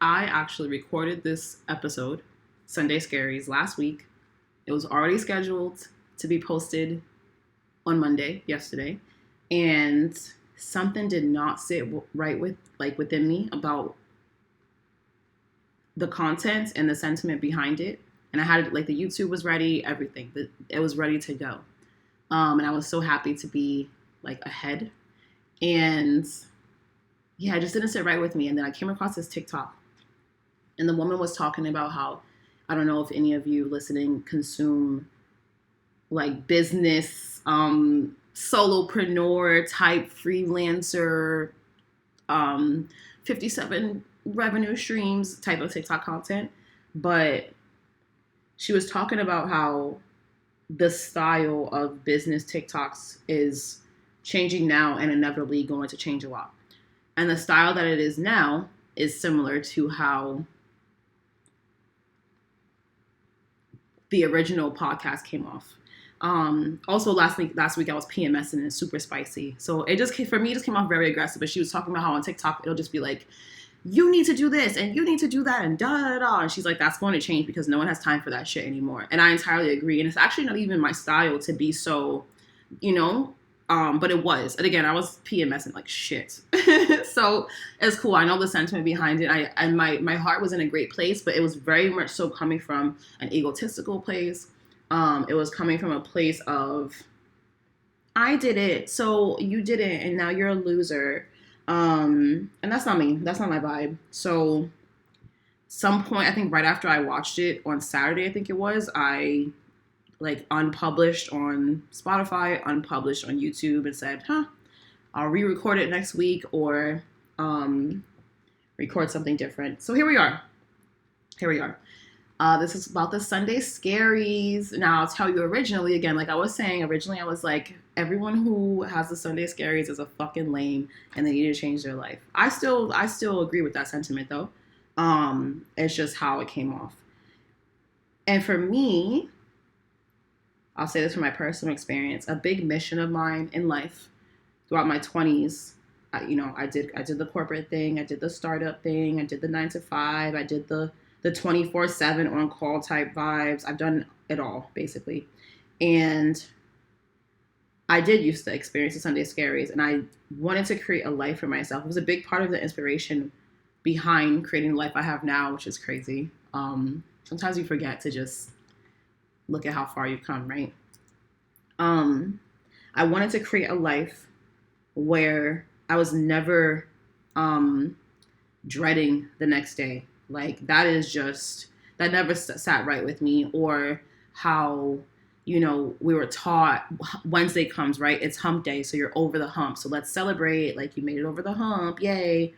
I actually recorded this episode, Sunday Scaries, last week. It was already scheduled to be posted on Monday, yesterday, and something did not sit right within me about the content and the sentiment behind it. And I had the YouTube was ready, everything. It was ready to go. And I was so happy to be ahead. And yeah, it just didn't sit right with me. And then I came across this TikTok, and the woman was talking about how, I don't know if any of you listening consume business, solopreneur type freelancer, 57 revenue streams type of TikTok content. But she was talking about how the style of business TikToks is changing now and inevitably going to change a lot. And the style that it is now is similar to how the original podcast came off. Also last week I was PMSing and super spicy. So it just came off very aggressive. But she was talking about how on TikTok it'll just be like, you need to do this and you need to do that and da da da. And she's like, that's going to change because no one has time for that shit anymore. And I entirely agree. And it's actually not even my style to be so, but it was. And again, I was PMSing like shit. So it's cool. I know the sentiment behind it. And my heart was in a great place, but it was very much so coming from an egotistical place. It was coming from a place of, I did it, so you didn't, and now you're a loser. And that's not me. That's not my vibe. So some point, I think right after I watched it on Saturday, I think it was, I unpublished on Spotify, unpublished on YouTube, and said, I'll re-record it next week or record something different. So here we are. This is about the Sunday Scaries. Now, I'll tell you originally, again, like I was saying, originally I was like, everyone who has the Sunday Scaries is a fucking lame and they need to change their life. I still agree with that sentiment, though. It's just how it came off. And for me, I'll say this from my personal experience, a big mission of mine in life throughout my 20s, I did the corporate thing, I did the startup thing, I did the 9 to 5, I did the 24/7 on call type vibes. I've done it all basically. And I did used to experience the Sunday Scaries, and I wanted to create a life for myself. It was a big part of the inspiration behind creating the life I have now, which is crazy. Sometimes you forget to just look at how far you've come, right? I wanted to create a life where I was never dreading the next day. That never sat right with me. Or how, we were taught Wednesday comes, right? It's hump day, so you're over the hump. So let's celebrate, you made it over the hump, yay.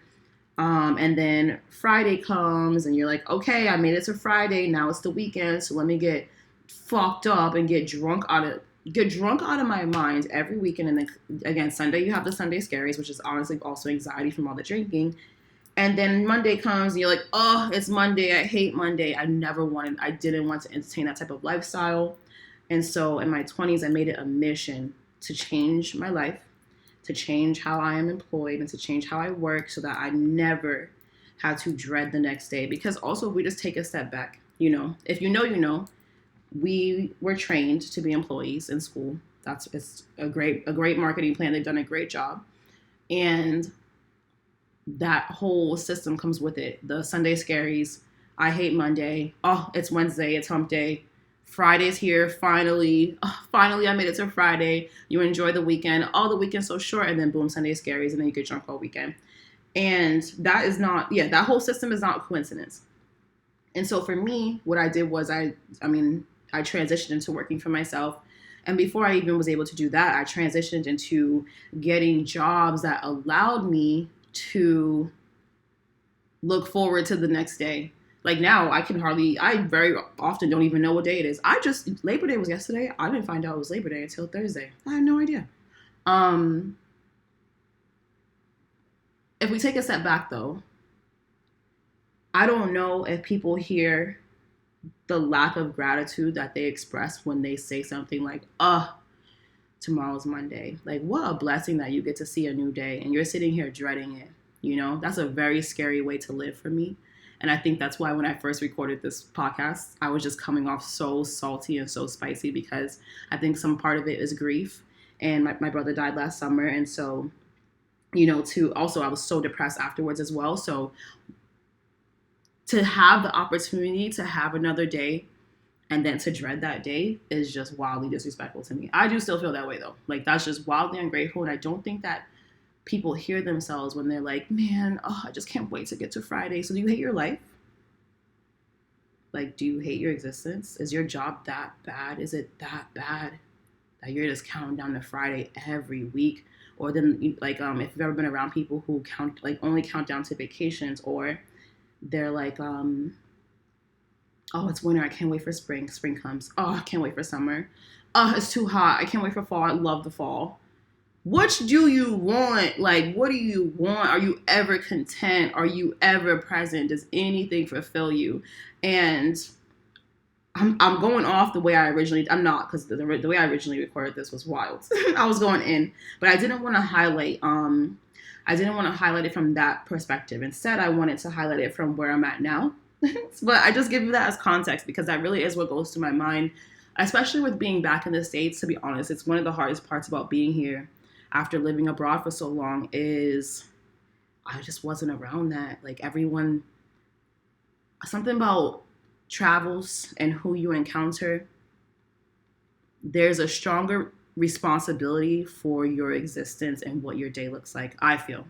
And then Friday comes and you're like, okay, I made it to Friday. Now it's the weekend, so let me get fucked up and get drunk out of my mind every weekend. And then again, Sunday you have the Sunday Scaries, which is honestly also anxiety from all the drinking. And then Monday comes and you're like, oh, it's Monday. I hate Monday. I didn't want to entertain that type of lifestyle. And so in my 20s, I made it a mission to change my life, to change how I am employed, and to change how I work so that I never had to dread the next day. Because also, if we just take a step back, if we were trained to be employees in school. It's a great marketing plan. They've done a great job. And that whole system comes with it. The Sunday Scaries, I hate Monday. Oh, it's Wednesday, it's hump day. Friday's here, finally I made it to Friday. You enjoy the weekend. Oh, the weekend's so short, and then boom, Sunday Scaries, and then you get drunk all weekend. And that whole system is not a coincidence. And so for me, what I did was I transitioned into working for myself. And before I even was able to do that, I transitioned into getting jobs that allowed me to look forward to the next day. Now I very often don't even know what day it is. Labor Day was yesterday. I didn't find out it was Labor Day until Thursday. I had no idea. If we take a step back though, I don't know if people hear the lack of gratitude that they express when they say something like, tomorrow's Monday. What a blessing that you get to see a new day and you're sitting here dreading it. That's a very scary way to live for me. And I think that's why when I first recorded this podcast, I was just coming off so salty and so spicy because I think some part of it is grief. And my brother died last summer. And so, to also, I was so depressed afterwards as well. So to have the opportunity to have another day and then to dread that day is just wildly disrespectful to me. I do still feel that way though. Like that's just wildly ungrateful. And I don't think that people hear themselves when they're like, man, I just can't wait to get to Friday. So do you hate your life? Like, do you hate your existence? Is your job that bad? Is it that bad that you're just counting down to Friday every week? Or then like, if you've ever been around people who only count down to vacations, or they're like, oh, it's winter. I can't wait for spring. Spring comes. Oh, I can't wait for summer. Oh, it's too hot. I can't wait for fall. I love the fall. Which do you want? Like, what do you want? Are you ever content? Are you ever present? Does anything fulfill you? And I'm going off the way I'm not, because the way I originally recorded this was wild. I was going in, but I didn't want to highlight it from that perspective. Instead, I wanted to highlight it from where I'm at now. But I just give you that as context because that really is what goes through my mind, especially with being back in the States. To be honest, it's one of the hardest parts about being here after living abroad for so long is I just wasn't around that. Like everyone, something about travels and who you encounter, there's a stronger responsibility for your existence and what your day looks like, I feel.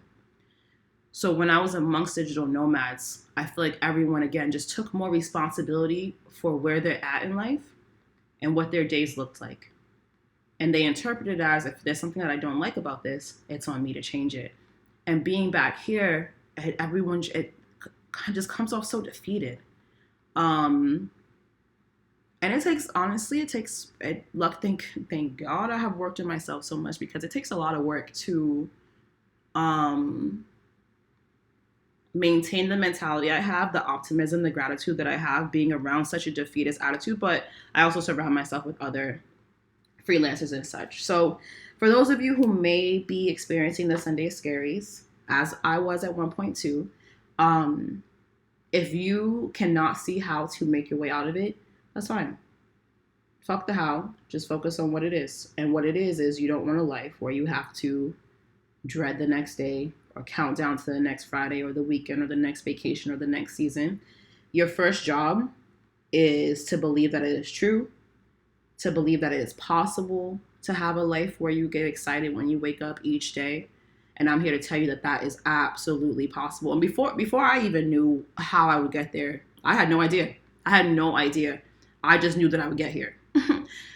So when I was amongst digital nomads, I feel like everyone, again, just took more responsibility for where they're at in life and what their days looked like. And they interpreted it as, if there's something that I don't like about this, it's on me to change it. And being back here, everyone, it just comes off so defeated. And it takes, honestly, luck. Thank God I have worked on myself so much because it takes a lot of work to maintain the mentality I have, the optimism, the gratitude that I have being around such a defeatist attitude. But I also surround myself with other freelancers and such. So for those of you who may be experiencing the Sunday Scaries, as I was at one point too, if you cannot see how to make your way out of it, that's fine. Fuck the how, just focus on what it is. And what it is you don't want a life where you have to dread the next day or count down to the next Friday or the weekend or the next vacation or the next season. Your first job is to believe that it is true, to believe that it is possible to have a life where you get excited when you wake up each day. And I'm here to tell you that that is absolutely possible. And before I even knew how I would get there, I had no idea. I just knew that I would get here.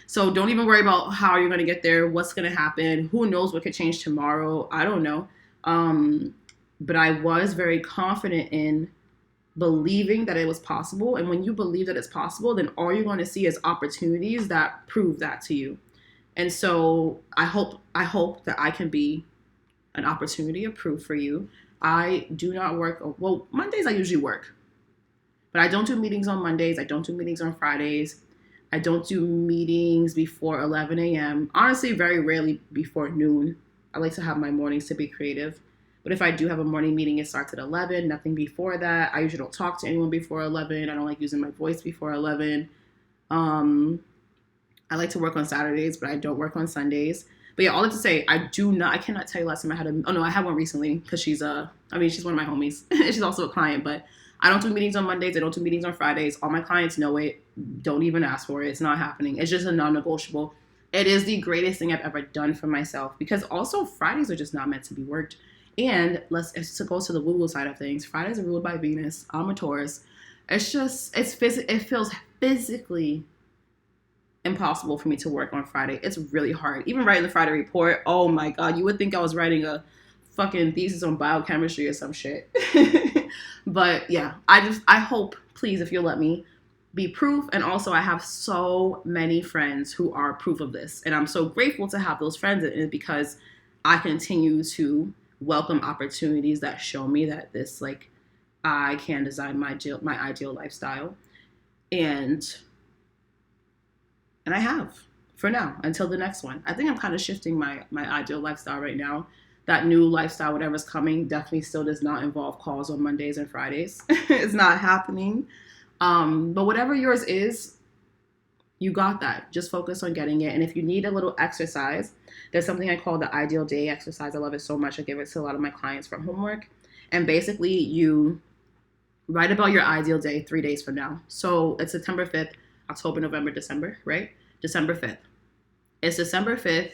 So don't even worry about how you're going to get there, what's going to happen. Who knows what could change tomorrow? I don't know. But I was very confident in believing that it was possible. And when you believe that it's possible, then all you're going to see is opportunities that prove that to you. And so I hope that I can be an opportunity of proof for you. I do not work. Well, Mondays I usually work, but I don't do meetings on Mondays. I don't do meetings on Fridays. I don't do meetings before 11 a.m. Honestly, very rarely before noon. I like to have my mornings to be creative. But if I do have a morning meeting, it starts at 11, nothing before that. I usually don't talk to anyone before 11. I don't like using my voice before 11. I like to work on Saturdays, but I don't work on Sundays. But yeah, all that to say, I cannot tell you last time I had one recently because she's one of my homies. She's also a client, but I don't do meetings on Mondays. I don't do meetings on Fridays. All my clients know it. Don't even ask for it. It's not happening. It's just a non-negotiable. It is the greatest thing I've ever done for myself because also Fridays are just not meant to be worked. And to go to the woo-woo side of things, Fridays are ruled by Venus. I'm a Taurus. It feels physically impossible for me to work on Friday. It's really hard. Even writing the Friday report, oh my God, you would think I was writing a fucking thesis on biochemistry or some shit. But yeah, I hope, please, if you'll let me be proof. And also I have so many friends who are proof of this. And I'm so grateful to have those friends because I continue to welcome opportunities that show me that this, like, I can design my ideal lifestyle. And I have, for now, until the next one. I think I'm kind of shifting my ideal lifestyle right now. that new lifestyle, whatever's coming, definitely still does not involve calls on Mondays and Fridays. It's not happening. But whatever yours is, you got that. Just focus on getting it. And if you need a little exercise, there's something I call the ideal day exercise. I love it so much. I give it to a lot of my clients from homework. And basically, you write about your ideal day 3 days from now. So it's September 5th, October, November, December, right? December 5th. It's December 5th.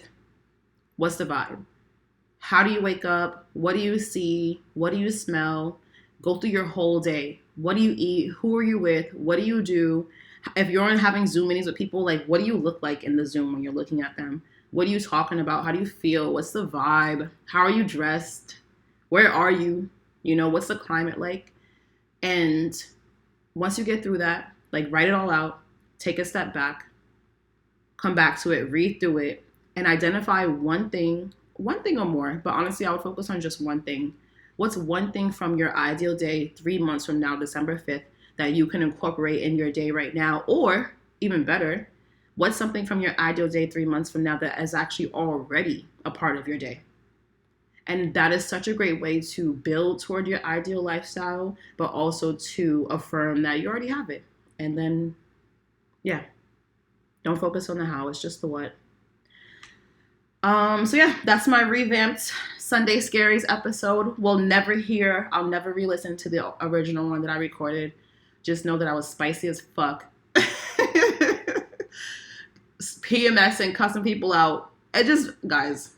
What's the vibe? How do you wake up? What do you see? What do you smell? Go through your whole day. What do you eat? Who are you with? What do you do? If you're on having Zoom meetings with people, like, what do you look like in the Zoom when you're looking at them? What are you talking about? How do you feel? What's the vibe? How are you dressed? Where are you? You know, what's the climate like? And once you get through that, like, write it all out, take a step back, come back to it, read through it, and identify one thing or more. But honestly, I would focus on just one thing. What's one thing from your ideal day 3 months from now, December 5th, that you can incorporate in your day right now? Or even better, what's something from your ideal day 3 months from now that is actually already a part of your day? And that is such a great way to build toward your ideal lifestyle, but also to affirm that you already have it. And then, yeah, don't focus on the how, it's just the what. So yeah, that's my revamped Sunday Scaries episode. I'll never re-listen to the original one that I recorded. Just know that I was spicy as fuck. PMS and cussing people out. Guys,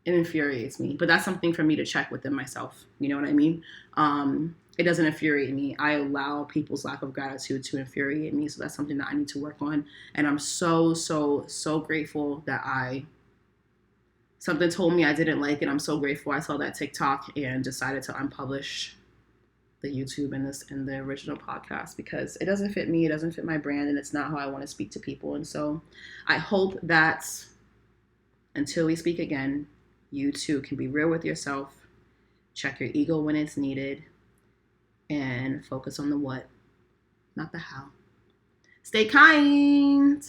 it infuriates me. But that's something for me to check within myself. You know what I mean? It doesn't infuriate me. I allow people's lack of gratitude to infuriate me. So that's something that I need to work on. And I'm so, so, so grateful that something told me I didn't like it. I'm so grateful I saw that TikTok and decided to unpublish the YouTube and the original podcast, because it doesn't fit me. It doesn't fit my brand. And it's not how I want to speak to people. And so I hope that until we speak again, you too can be real with yourself, check your ego when it's needed, and focus on the what, not the how. Stay kind.